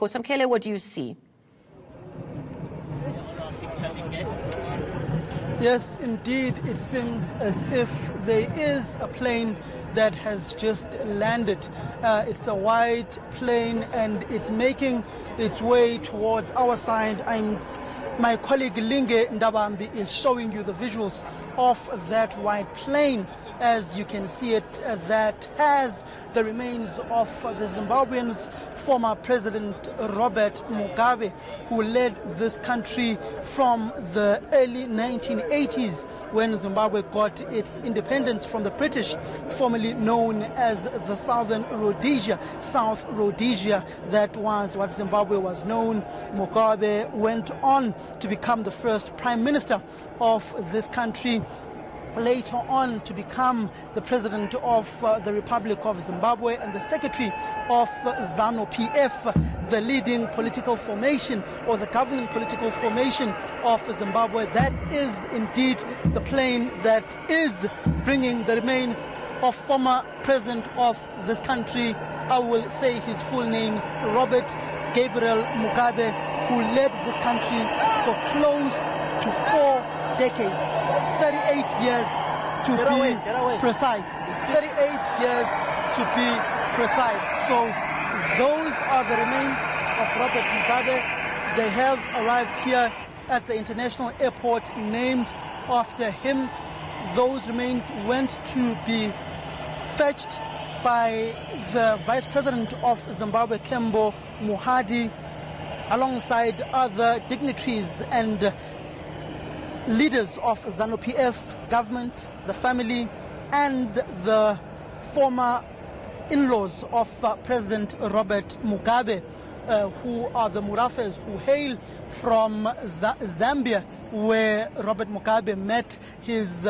Samkele, what do you see? Yes, indeed, it seems as if there is a plane that has just landed. It's a white plane and it's making its way towards our side. My colleague Linge Ndabambi is showing you the visuals of that white plane. As you can see it, that has the remains of the Zimbabwean's former president Robert Mugabe, who led this country from the early 1980s when Zimbabwe got its independence from the British, formerly known as the Southern Rhodesia, South Rhodesia. That was what Zimbabwe was known. Mugabe went on to become the first prime minister of this country, later on to become the president of the Republic of Zimbabwe and the secretary of ZANU-PF, the leading political formation or the governing political formation of Zimbabwe. That is indeed the plane that is bringing the remains of former president of this country. I will say his full names: Robert Gabriel Mugabe, who led this country for close to 4 decades, 38 years to be precise. 38 years to be precise. So those are the remains of Robert Mugabe. They have arrived here at the international airport named after him. Those remains went to be fetched by the Vice President of Zimbabwe, Kembo Mohadi, alongside other dignitaries and leaders of ZANU-PF government, the family, and the former in-laws of President Robert Mugabe, who are the Murafes, who hail from Zambia, where Robert Mugabe met his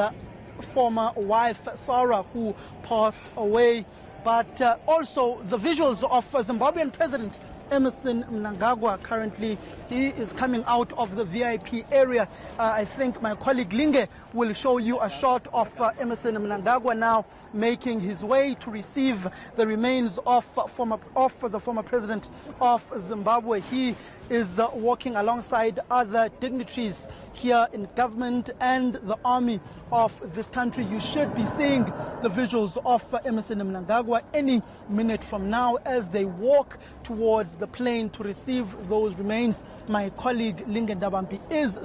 former wife, Sarah, who passed away. But also the visuals of Zimbabwean President Emmerson Mnangagwa. Currently, he is coming out of the VIP area. I think my colleague Linge will show you a shot of Emmerson Mnangagwa now making his way to receive the remains of the former president of Zimbabwe. He is walking alongside other dignitaries here in government and the army of this country. You should be seeing the visuals of Emmerson Mnangagwa any minute from now as they walk towards the plane to receive those remains. My colleague Linge Ndabambi is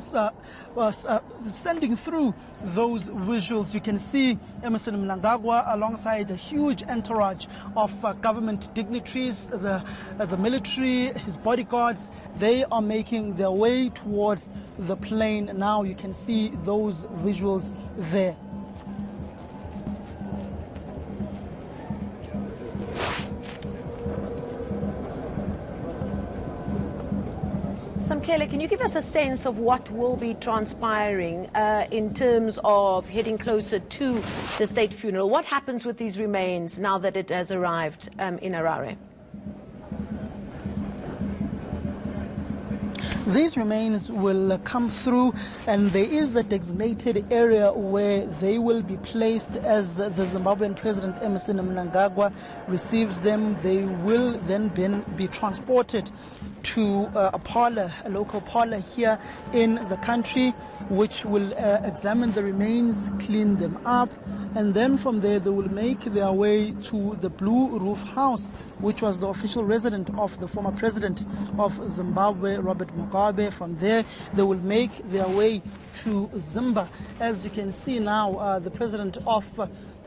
sending through those visuals. You can see Emmerson Mnangagwa alongside a huge entourage of government dignitaries, the military, his bodyguards. They are making their way towards the plane now. You can see those visuals there. Samkele, can you give us a sense of what will be transpiring in terms of heading closer to the state funeral? What happens with these remains now that it has arrived in Harare? These remains will come through, and there is a designated area where they will be placed as the Zimbabwean President Emmerson Mnangagwa receives them. They will then be transported to a local parlor here in the country, which will examine the remains, clean them up, and then from there they will make their way to the Blue Roof House, which was the official residence of the former president of Zimbabwe, Robert Mugabe. From there they will make their way to Zimba. As you can see now, the president of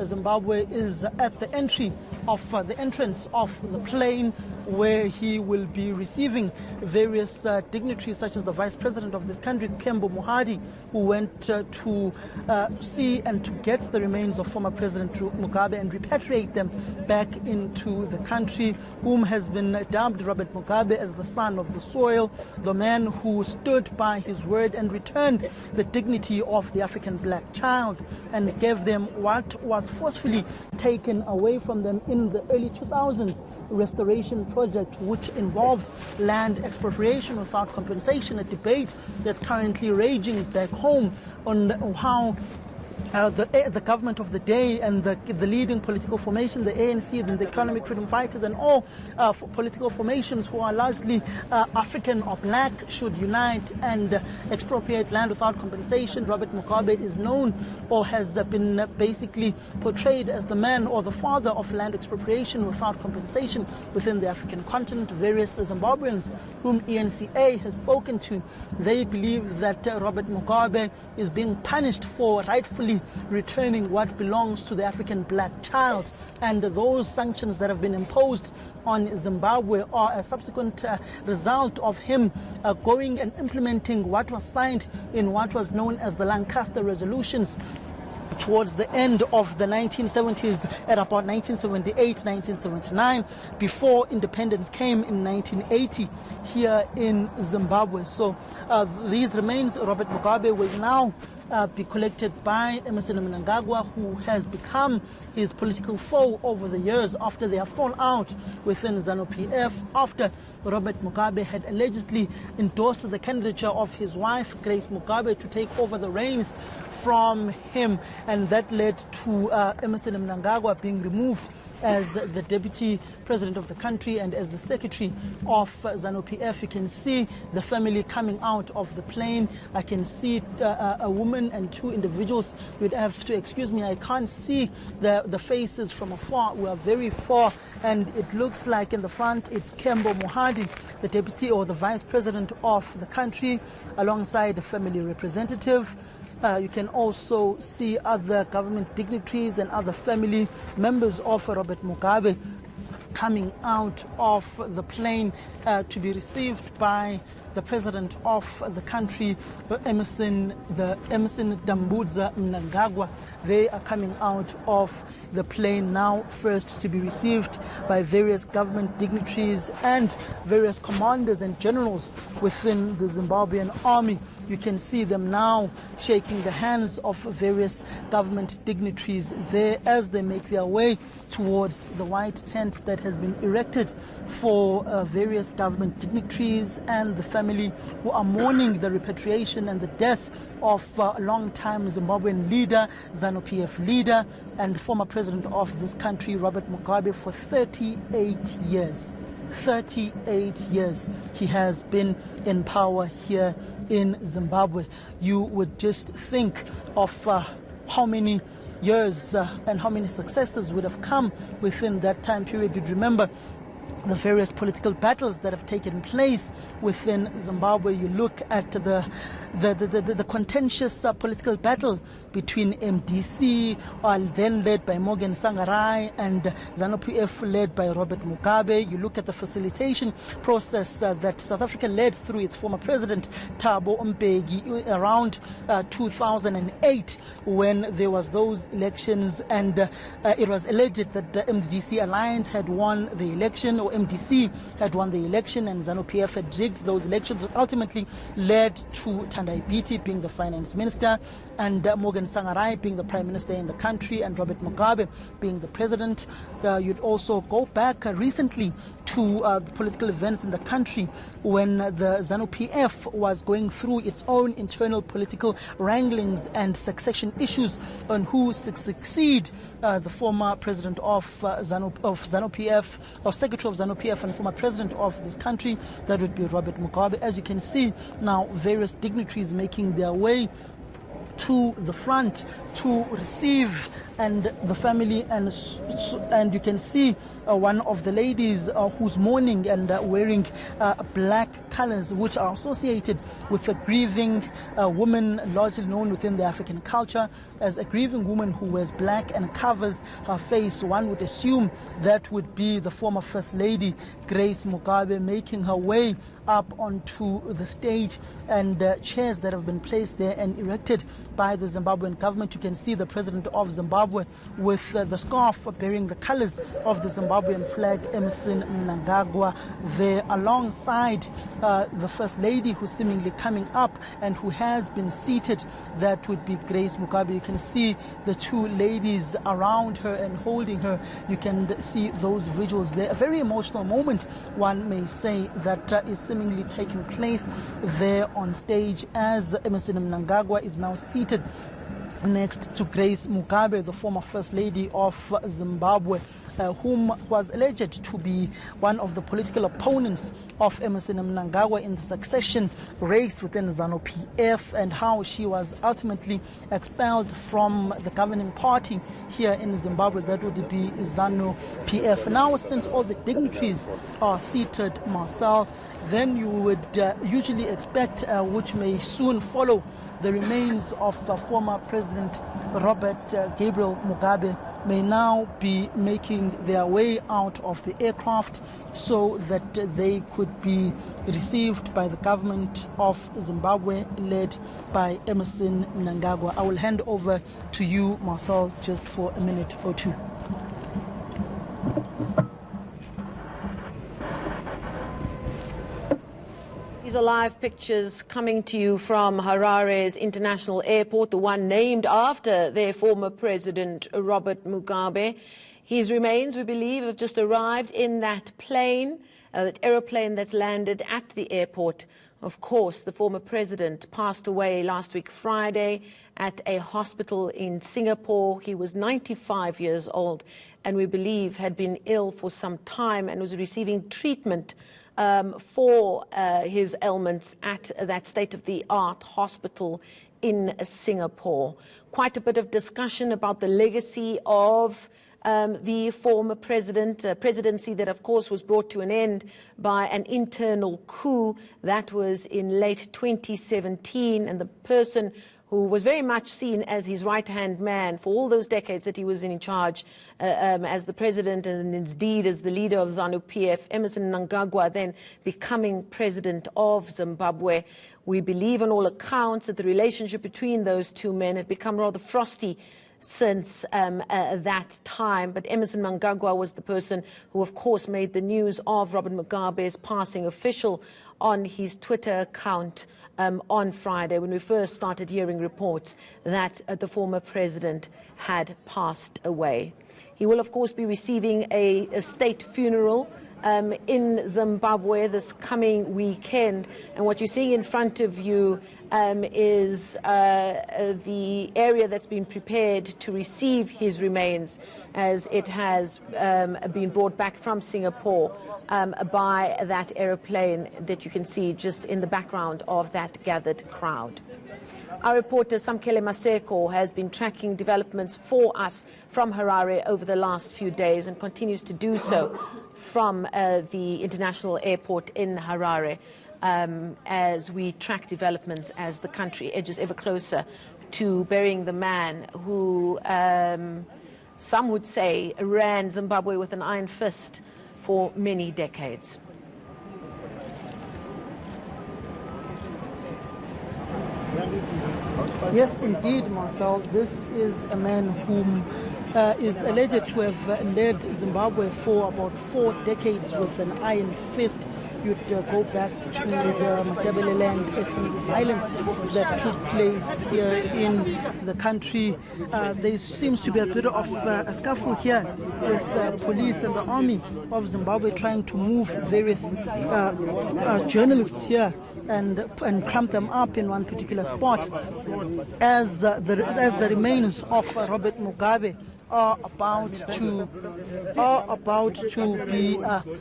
Zimbabwe is at the entrance of the plane, where he will be receiving various dignitaries, such as the vice president of this country, Kembo Mohadi, who went to see and to get the remains of former President Mugabe and repatriate them back into the country, whom has been dubbed Robert Mugabe as the son of the soil, the man who stood by his word and returned the dignity of the African black child and gave them what was forcefully taken away from them in the early 2000s restoration project, which involved land expropriation without compensation, a debate that's currently raging back home on how the government of the day and the leading political formation, the ANC, then the economic freedom fighters, and all political formations who are largely African or black should unite and expropriate land without compensation. Robert Mugabe is known, or has been basically portrayed as the man or the father of land expropriation without compensation within the African continent. Various Zimbabweans whom ENCA has spoken to, they believe that Robert Mugabe is being punished for rightfully returning what belongs to the African black child, and those sanctions that have been imposed on Zimbabwe are a subsequent result of him going and implementing what was signed in what was known as the Lancaster Resolutions towards the end of the 1970s, at about 1978, 1979, before independence came in 1980 here in Zimbabwe. So these remains, Robert Mugabe, will now be collected by Emmerson Mnangagwa, who has become his political foe over the years after their fallout within ZANU-PF, after Robert Mugabe had allegedly endorsed the candidature of his wife, Grace Mugabe, to take over the reins from him, and that led to Emmerson Mnangagwa being removed as the deputy president of the country and as the secretary of ZANU-PF. You can see the family coming out of the plane. I can see a woman and two individuals. You'd have to excuse me, I can't see the faces from afar. We are very far, and it looks like in the front it's Kembo Mohadi, the deputy or the vice president of the country, alongside a family representative. You can also see other government dignitaries and other family members of Robert Mugabe coming out of the plane to be received by the president of the country, Emmerson Dambuza Mnangagwa. They are coming out of the plane now, first to be received by various government dignitaries and various commanders and generals within the Zimbabwean army. You can see them now shaking the hands of various government dignitaries there as they make their way towards the white tent that has been erected for various government dignitaries and the family who are mourning the repatriation and the death of long-time Zimbabwean leader, ZANU-PF leader, and former president of this country, Robert Mugabe, for 38 years. 38 years he has been in power here in Zimbabwe. You would just think of how many years and how many successes would have come within that time period. You'd remember the various political battles that have taken place within Zimbabwe. You look at the contentious political battle between MDC, then led by Morgan Tsvangirai, and ZANU-PF led by Robert Mugabe. You look at the facilitation process that South Africa led through its former president Thabo Mbeki around 2008, when there was those elections, and it was alleged that the MDC alliance had won the election, or MDC had won the election, and ZANU-PF had rigged those elections, which ultimately led to Tandai Biti being the finance minister, and Morgan Tsvangirai being the prime minister in the country, and Robert Mugabe being the president. You'd also go back recently to the political events in the country when the ZANU-PF was going through its own internal political wranglings and succession issues on who succeed the former president of ZANU-PF, or secretary of ZANU-PF and former president of this country. That would be Robert Mugabe. As you can see now, various dignitaries making their way to the front to receive and the family, and you can see one of the ladies who's mourning and wearing black colors, which are associated with a grieving woman, largely known within the African culture as a grieving woman who wears black and covers her face. One would assume that would be the former First Lady Grace Mugabe, making her way up onto the stage, and chairs that have been placed there and erected by the Zimbabwean government. You can see the president of Zimbabwe with the scarf bearing the colors of the Zimbabwean flag, Emmerson Mnangagwa, there alongside the First Lady, who's seemingly coming up and who has been seated. That would be Grace Mugabe. You can see the two ladies around her and holding her. You can see those visuals there. A very emotional moment, one may say, that is seemingly taking place there on stage as Emmerson Mnangagwa is now seated next to Grace Mugabe, the former First Lady of Zimbabwe, whom was alleged to be one of the political opponents of Emmerson Mnangagwa in the succession race within ZANU-PF, and how she was ultimately expelled from the governing party here in Zimbabwe, that would be ZANU-PF. Now, since all the dignitaries are seated, Marcel, then you would usually expect, which may soon follow, the remains of former President Robert Gabriel Mugabe may now be making their way out of the aircraft so that they could be received by the government of Zimbabwe led by Emmerson Mnangagwa. I will hand over to you, Marcel, just for a minute or two. These are live pictures coming to you from Harare's international airport, the one named after their former president, Robert Mugabe. His remains, we believe, have just arrived in that plane, that aeroplane that's landed at the airport. Of course, the former president passed away last week Friday at a hospital in Singapore. He was 95 years old and we believe had been ill for some time and was receiving treatment for his ailments at that state-of-the-art hospital in Singapore. Quite a bit of discussion about the legacy of the former president, presidency that, of course, was brought to an end by an internal coup that was in late 2017, and the person who was very much seen as his right-hand man for all those decades that he was in charge as the president and indeed as the leader of ZANU-PF, Emmerson Mnangagwa, then becoming president of Zimbabwe. We believe on all accounts that the relationship between those two men had become rather frosty since that time. But Emmerson Mnangagwa was the person who, of course, made the news of Robert Mugabe's passing official on his Twitter account on Friday, when we first started hearing reports that the former president had passed away. He will, of course, be receiving a state funeral in Zimbabwe this coming weekend. And what you're seeing in front of you is the area that's been prepared to receive his remains, as it has been brought back from Singapore by that aeroplane that you can see just in the background of that gathered crowd. Our reporter Samkele Maseko has been tracking developments for us from Harare over the last few days and continues to do so from the international airport in Harare as we track developments as the country edges ever closer to burying the man who some would say ran Zimbabwe with an iron fist for many decades. Yes, indeed, Marcel. This is a man whom is alleged to have led Zimbabwe for about 4 decades with an iron fist. You'd go back to the Matabeleland ethnic violence that took place here in the country. There seems to be a bit of a scuffle here with police and the army of Zimbabwe trying to move various journalists here and cramp them up in one particular spot as the remains of Robert Mugabe are about to be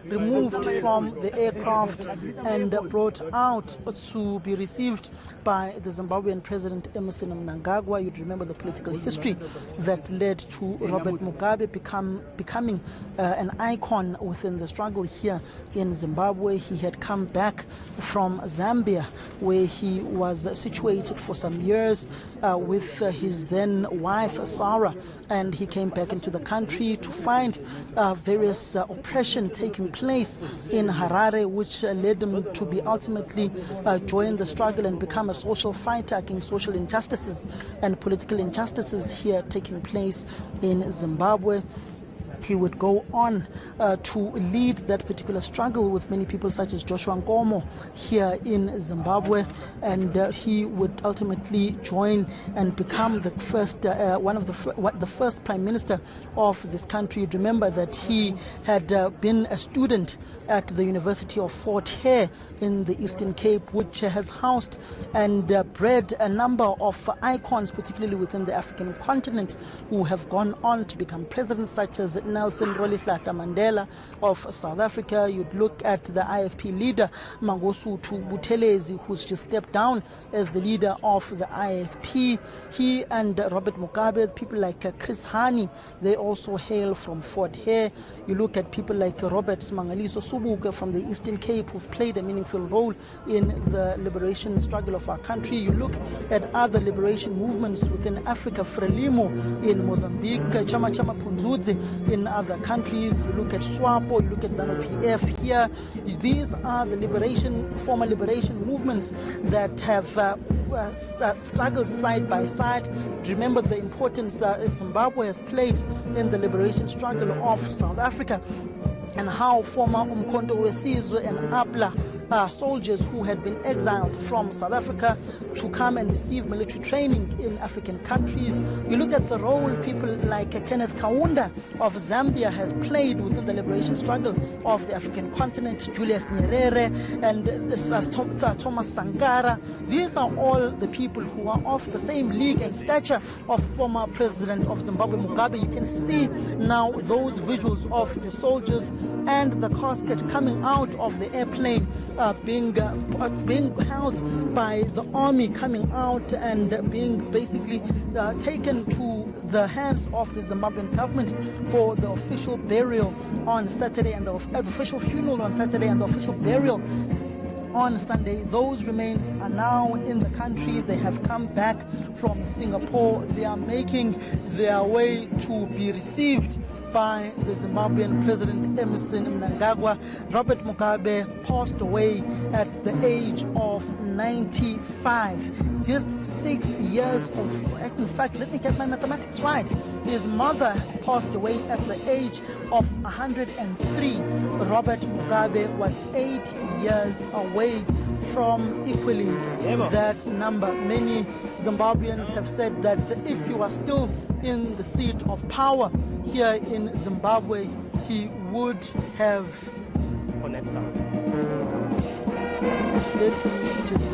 removed from the aircraft and brought out to be received by the Zimbabwean President Emmerson Mnangagwa. You'd remember the political history that led to Robert Mugabe becoming an icon within the struggle here in Zimbabwe. He had come back from Zambia, where he was situated for some years with his then wife, Sarah, and he came back into the country to find various oppression taking place in Harare, which led him to be ultimately join the struggle and become a social fighter against social injustices and political injustices here taking place in Zimbabwe. He would go on to lead that particular struggle with many people such as Joshua Nkomo here in Zimbabwe, and he would ultimately join and become the first, the first prime minister of this country. Remember that he had been a student at the University of Fort Hare in the Eastern Cape, which has housed and bred a number of icons, particularly within the African continent, who have gone on to become presidents, such as Nelson Rolihlahla Mandela of South Africa. You'd look at the IFP leader, Mangosuthu Buthelezi, who's just stepped down as the leader of the IFP. He and Robert Mugabe, people like Chris Hani, they also hail from Fort Hare. You look at people like Robert Smangaliso Subuka from the Eastern Cape, who've played a meaningful role in the liberation struggle of our country. You look at other liberation movements within Africa, Frelimo in Mozambique, Chama Chama Punzudzi in other countries. You look at SWAPO, you look at ZANU-PF here. These are the former liberation movements that have struggled side by side. Remember the importance that Zimbabwe has played in the liberation struggle of South Africa, and how former Umkhonto weSizwe and APLA soldiers who had been exiled from South Africa to come and receive military training in African countries. You look at the role people like Kenneth Kaunda of Zambia has played within the liberation struggle of the African continent, Julius Nyerere and Thomas Sankara. These are all the people who are of the same league and stature of former President of Zimbabwe, Mugabe. You can see now those visuals of the soldiers and the casket coming out of the airplane, being held by the army, coming out and being basically taken to the hands of the Zimbabwean government for the official burial on Saturday, and the official funeral on Saturday, and the official burial on Sunday. Those remains are now in the country. They have come back from Singapore. They are making their way to be received by the Zimbabwean President Emmerson Mnangagwa. Robert Mugabe passed away at the age of 95, just 6 years of, in fact, let me get my mathematics right. His mother passed away at the age of 103. Robert Mugabe was 8 years away from equaling that number. Many Zimbabweans have said that if you are still in the seat of power here in Zimbabwe, he would have. Let me just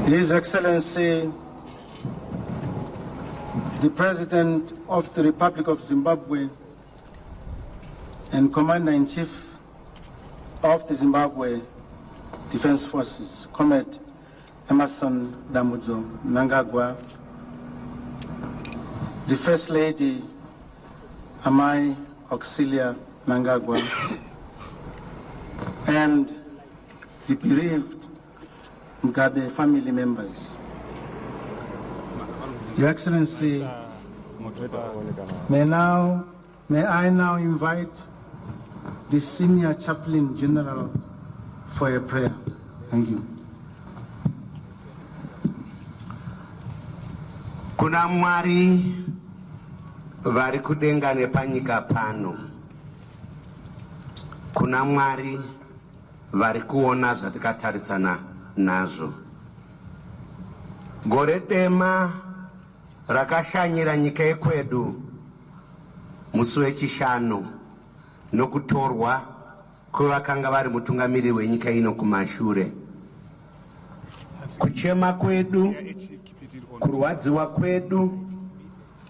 His Excellency, the President of the Republic of Zimbabwe and Commander-in-Chief of the Zimbabwe Defense Forces, Comrade Emerson Damudzo Mnangagwa, the First Lady Amai Auxilia Mnangagwa, and the bereaved Mugabe family members. Your Excellency, may I now invite the Senior Chaplain General for a prayer. Thank you. Kuna Mwari vari kudenga nepanyika pano. Kuna Mwari vari kuona zvatakatarisana nazvo. Gore dema rakashanyira nyika yekwedu musi wechishanu nokutorwa kwevakanga vari mutungamiri wenyika ino kumashure. Kuchema kwedu, kurwadziwa kwedu,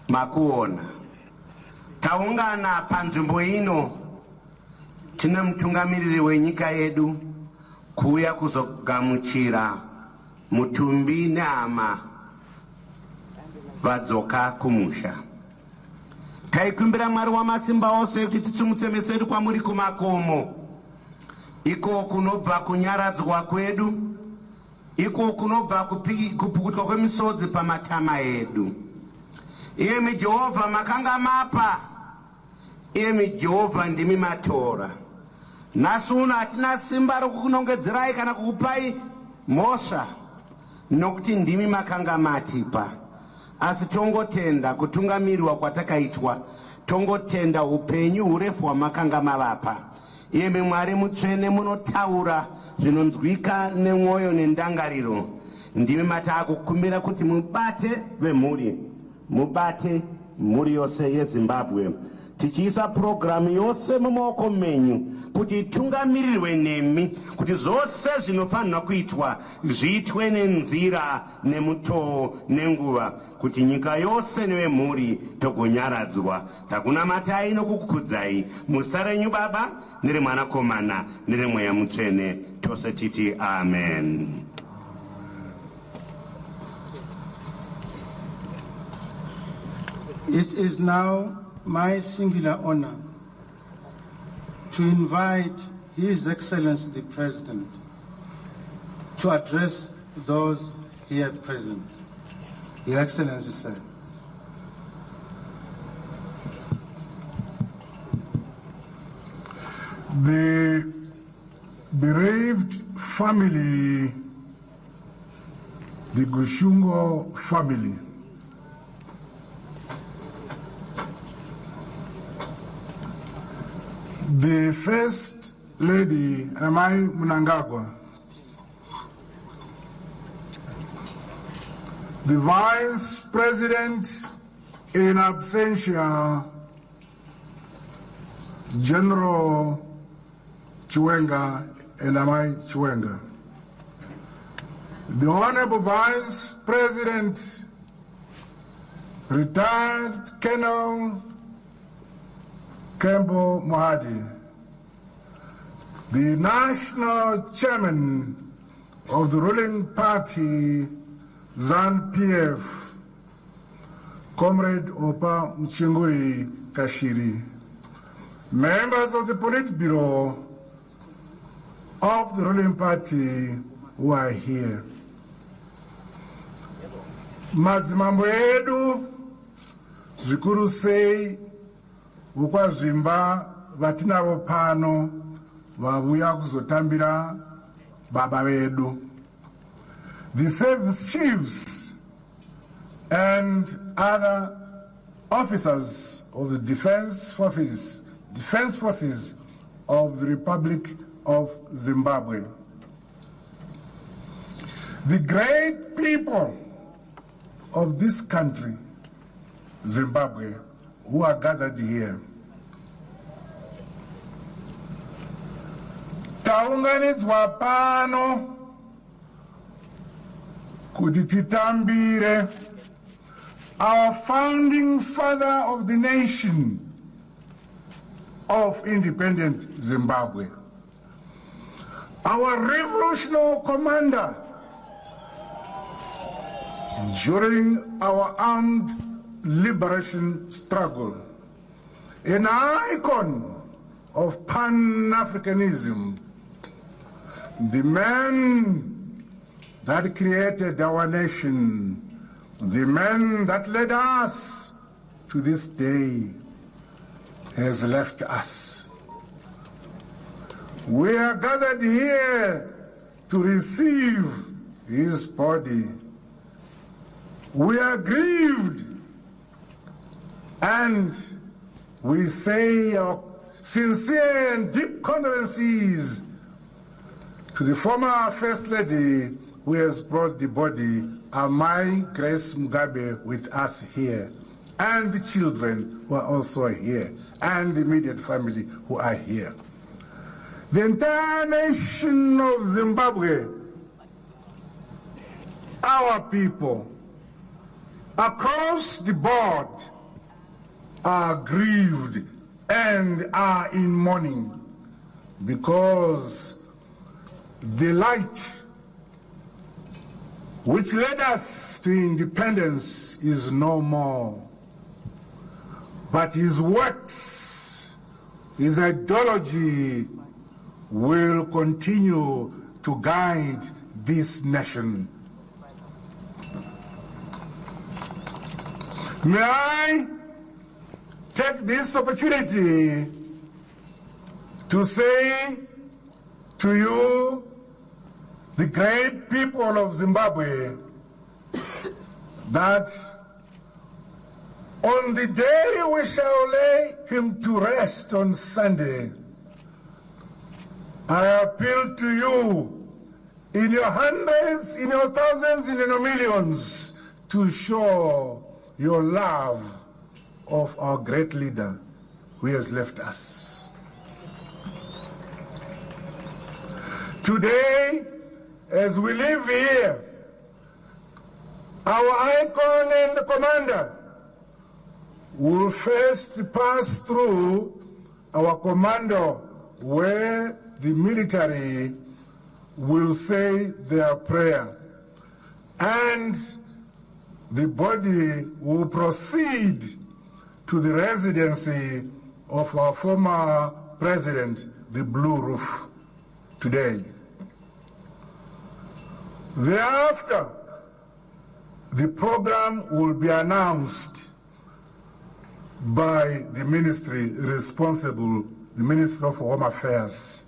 makuona. Taungana panzvimbo ino tine mutungamiriri wenyika yedu kuuya kuzogamuchira mutumbi nehama vadzoka kumusha. Taikumbira Mwari wamasimba ose kuti titsumutse meso edu kwamuri kumakomo, iko kunobva kunyaradzwa kwedu, iko kunobva kupukutwa kwemisodzi pamatama edu. Iyemi Jehovha makanga mapa, iyemi Jehovha ndimi matora. Nhasi uno hatina simba rokukunongedzerai kana kukupai mhosva, nokuti ndimi makanga matipa. Asi tongotenda kutungamirwa kwatakaitwa, tongotenda upenyu hurefu hwamakanga mavapa. Iyemi Mwari mutsvene munotaura zvinonzwika nemwoyo nendangariro. Ndimi mataakukumbira kuti mubate vemhuri, mubate mhuri yose yeZimbabwe, tichiisa programu yose mumaoko menyu kuti itungamirirwe nemi, kuti zvose zvinofanirwa kuitwa zviitwe nenzira nemutoo nenguva, kuti nyika yose nevemhuri togonyaradzwa. Takunamatai nokukukudzai muzita renyu Baba, neremwanakomana, neremweya mutsvene, tose titi amen. It is now my singular honor to invite His Excellency the President to address those here present. Your Excellency, sir. The bereaved family, the Gushungo family, the First Lady Amai Mnangagwa, the Vice President in absentia, General Chiwenga and Amai Chiwenga, the Honorable Vice President Retired Colonel Kembo Mohadi, the national chairman of the ruling party, ZANU-PF, Comrade Opa Mchinguri Kashiri, members of the Politburo of the ruling party who are here, madzimambo edu zvikuru sei ukwazvimba vatinavo pano vauya kuzotambira baba vedu, the service chiefs and other officers of the defense forces of the Republic of Zimbabwe, the great people of this country, Zimbabwe, who are gathered here. Taunganidzwa pano kuti titambire our founding father of the nation of independent Zimbabwe, our revolutionary commander during our armed liberation struggle, an icon of Pan-Africanism, the man that created our nation, the man that led us to this day, has left us. We are gathered here to receive his body. We are grieved, and we say our sincere and deep condolences to the former First Lady who has brought the body, Amai Grace Mugabe, with us here, and the children who are also here, and the immediate family who are here. The entire nation of Zimbabwe, our people, across the board, are grieved and are in mourning because the light which led us to independence is no more. But his works, his ideology will continue to guide this nation. May I take this opportunity to say to you, the great people of Zimbabwe, that on the day we shall lay him to rest on Sunday, I appeal to you in your hundreds, in your thousands, in your millions, to show your love of our great leader who has left us. Today, as we live here, our icon and the commander will first pass through our commando where the military will say their prayer, and the body will proceed to the residency of our former president, the Blue Roof, today. Thereafter, the program will be announced by the ministry responsible, the Minister of Home Affairs.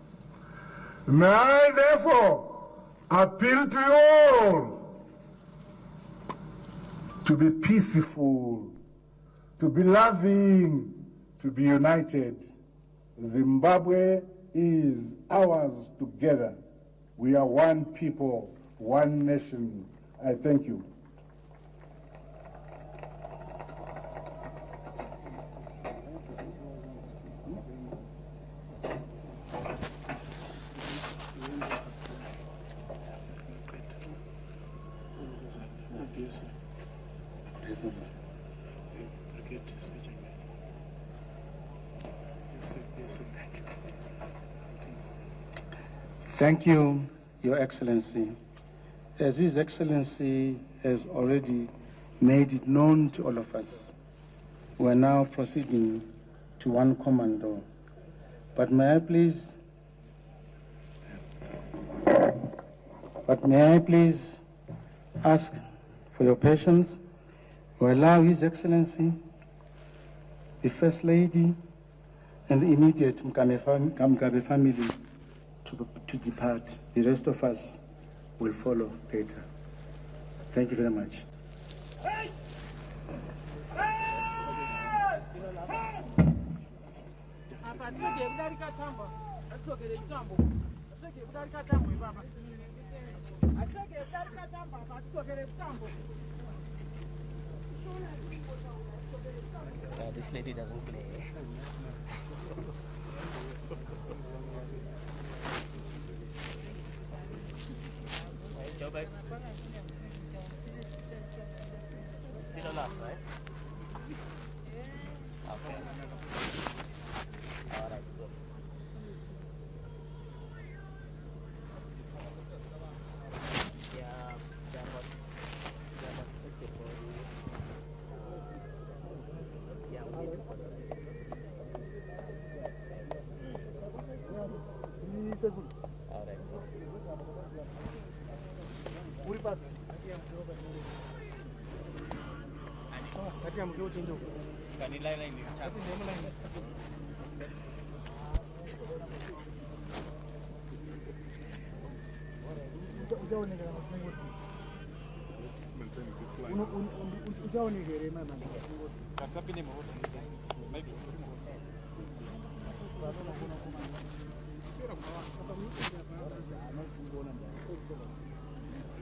May I therefore appeal to you all to be peaceful, to be loving, to be united. Zimbabwe is ours together. We are one people, one nation. I thank you. Thank you, Your Excellency. As His Excellency has already made it known to all of us, we are now proceeding to one commando. But may I please ask for your patience? We allow His Excellency, the First Lady, and the immediate Mugabe family to depart. The rest of us will follow later. Thank you very much. This lady doesn't play. Joe back. You don't last, right? Okay. All right, good.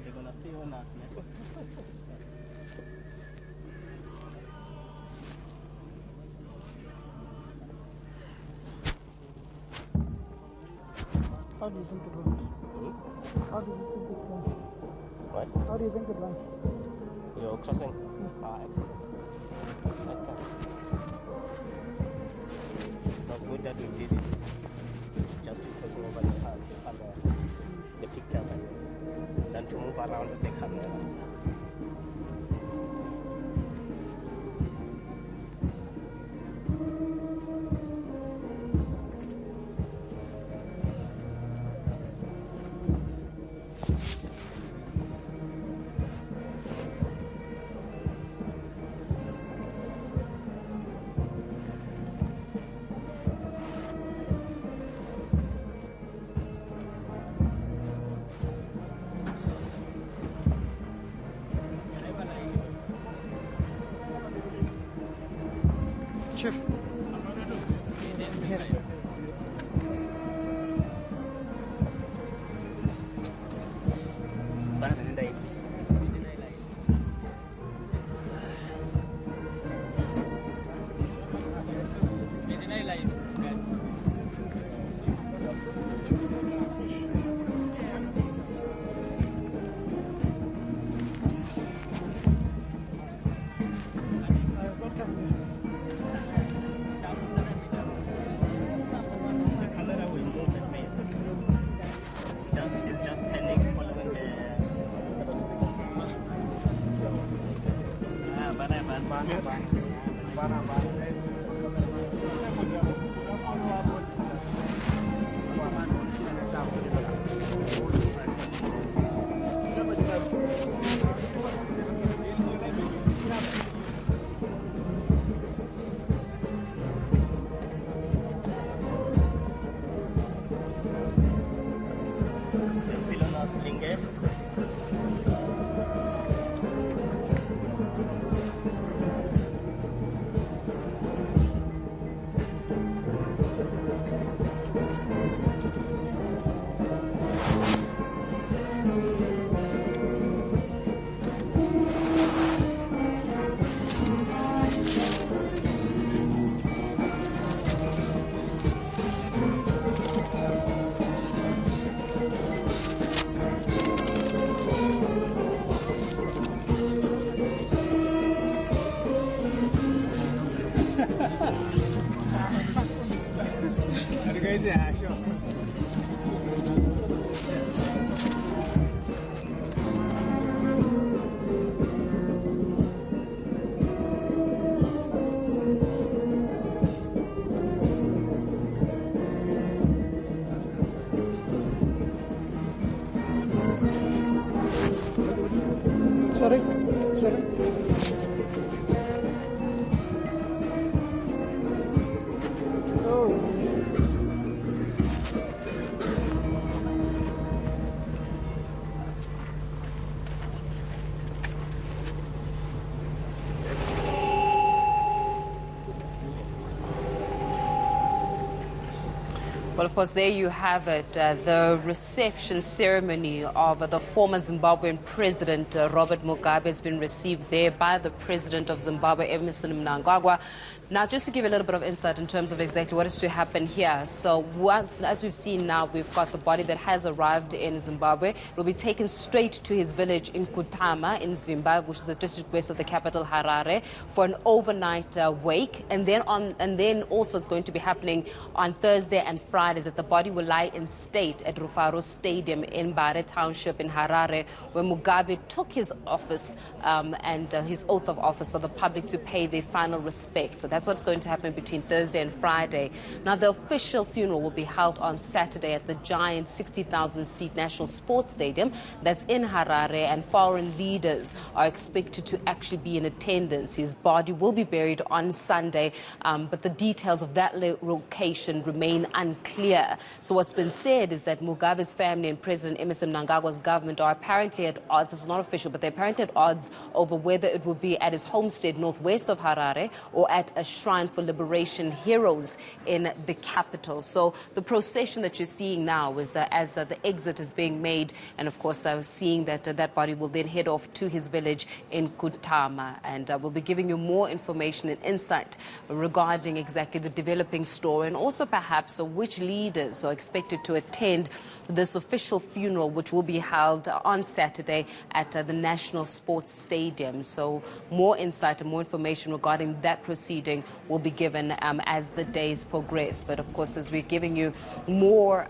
They're gonna stay on us, man. How do you think it went? How do you think it went? What? How do you think it went? You're crossing? Excellent. Excellent. It was good that we did it. Just to take over the pictures and then to move around with the camera. Chief. Yeah, sure. Sorry. Well, of course, there you have it, the reception ceremony of the former Zimbabwean president, Robert Mugabe, has been received there by the president of Zimbabwe, Emmerson Mnangagwa. Now, just to give a little bit of insight in terms of exactly what is to happen here. So as we've seen now, we've got the body that has arrived in Zimbabwe. It will be taken straight to his village in Kutama in Zimbabwe, which is the district west of the capital, Harare, for an overnight wake. And then also it's going to be happening on Thursday and Friday, that the body will lie in state at Rufaro Stadium in Bare Township in Harare, where Mugabe took his office and his oath of office for the public to pay their final respects. So that's what's going to happen between Thursday and Friday. Now, the official funeral will be held on Saturday at the giant 60,000-seat National Sports Stadium that's in Harare, and foreign leaders are expected to actually be in attendance. His body will be buried on Sunday, but the details of that location remain unclear. So what's been said is that Mugabe's family and President Emmerson Mnangagwa's government are apparently at odds. It's not official, but they're apparently at odds over whether it will be at his homestead northwest of Harare or at a shrine for liberation heroes in the capital. So the procession that you're seeing now is as the exit is being made, and of course seeing that that body will then head off to his village in Kutama, and we'll be giving you more information and insight regarding exactly the developing story, and also perhaps which leaders are expected to attend this official funeral, which will be held on Saturday at the National Sports Stadium. So more insight and more information regarding that proceeding will be given as the days progress. But of course, as we're giving you more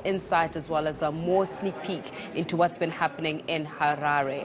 insight as well as a more sneak peek into what's been happening in Harare.